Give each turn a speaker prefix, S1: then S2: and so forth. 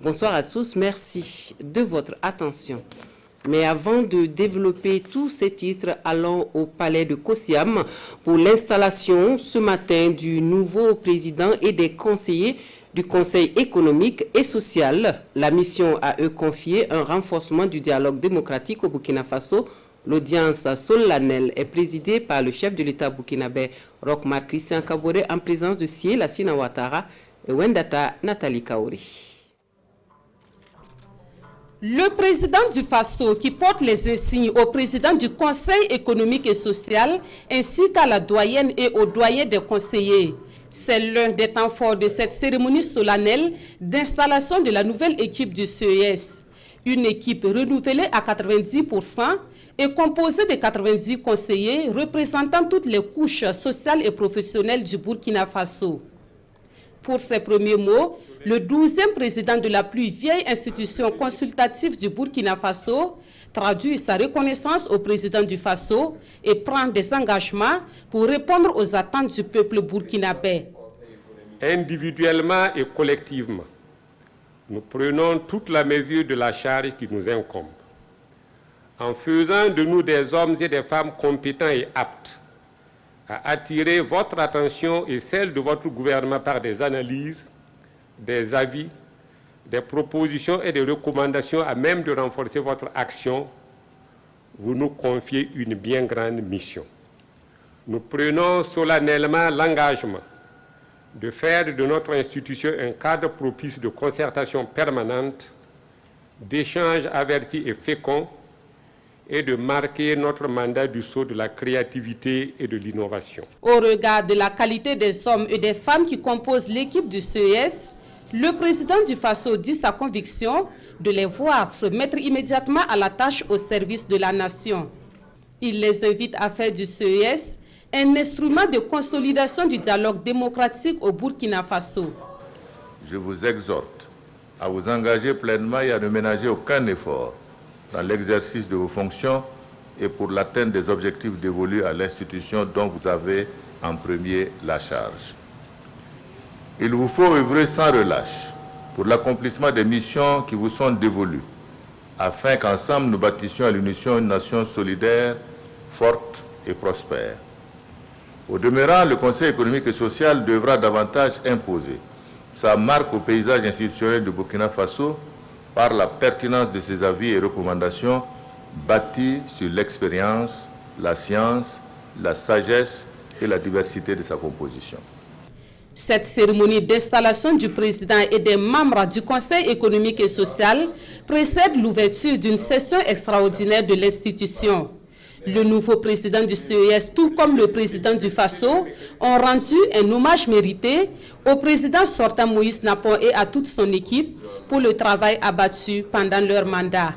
S1: Bonsoir à tous, merci de votre attention. Mais avant de développer tous ces titres, allons au palais de Kosiam pour l'installation ce matin du nouveau président et des conseillers du Conseil économique et social. La mission a eux confié un renforcement du dialogue démocratique au Burkina Faso. L'audience solennelle est présidée par le chef de l'État burkinabé, Roch-Marc Christian Kaboré, en présence de Sié Lassina Ouattara et Wendata Nathalie Kaori.
S2: Le président du Faso, qui porte les insignes au président du Conseil économique et social, ainsi qu'à la doyenne et aux doyens des conseillers. C'est l'un des temps forts de cette cérémonie solennelle d'installation de la nouvelle équipe du CES. Une équipe renouvelée à 90% et composée de 90 conseillers représentant toutes les couches sociales et professionnelles du Burkina Faso. Pour ses premiers mots, le 12e président de la plus vieille institution consultative du Burkina Faso traduit sa reconnaissance au président du Faso et prend des engagements pour répondre aux attentes du peuple burkinabé.
S3: Individuellement et collectivement, nous prenons toute la mesure de la charge qui nous incombe, en faisant de nous des hommes et des femmes compétents et aptes à attirer votre attention et celle de votre gouvernement par des analyses, des avis, des propositions et des recommandations à même de renforcer votre action. Vous nous confiez une bien grande mission. Nous prenons solennellement l'engagement de faire de notre institution un cadre propice de concertation permanente, d'échanges avertis et féconds, et de marquer notre mandat du sceau de la créativité et de l'innovation.
S2: Au regard de la qualité des hommes et des femmes qui composent l'équipe du CES, le président du Faso dit sa conviction de les voir se mettre immédiatement à la tâche au service de la nation. Il les invite à faire du CES un instrument de consolidation du dialogue démocratique au Burkina Faso.
S4: Je vous exhorte à vous engager pleinement et à ne ménager aucun effort dans l'exercice de vos fonctions et pour l'atteinte des objectifs dévolus à l'institution dont vous avez en premier la charge. Il vous faut œuvrer sans relâche pour l'accomplissement des missions qui vous sont dévolues, afin qu'ensemble nous bâtissions à l'unisson une nation solidaire, forte et prospère. Au demeurant, le Conseil économique et social devra davantage imposer sa marque au paysage institutionnel du Burkina Faso par la pertinence de ses avis et recommandations bâtis sur l'expérience, la science, la sagesse et la diversité de sa composition.
S2: Cette cérémonie d'installation du président et des membres du Conseil économique et social précède l'ouverture d'une session extraordinaire de l'institution. Le nouveau président du CES, tout comme le président du Faso, ont rendu un hommage mérité au président sortant Moïse Napon et à toute son équipe pour le travail abattu pendant leur mandat.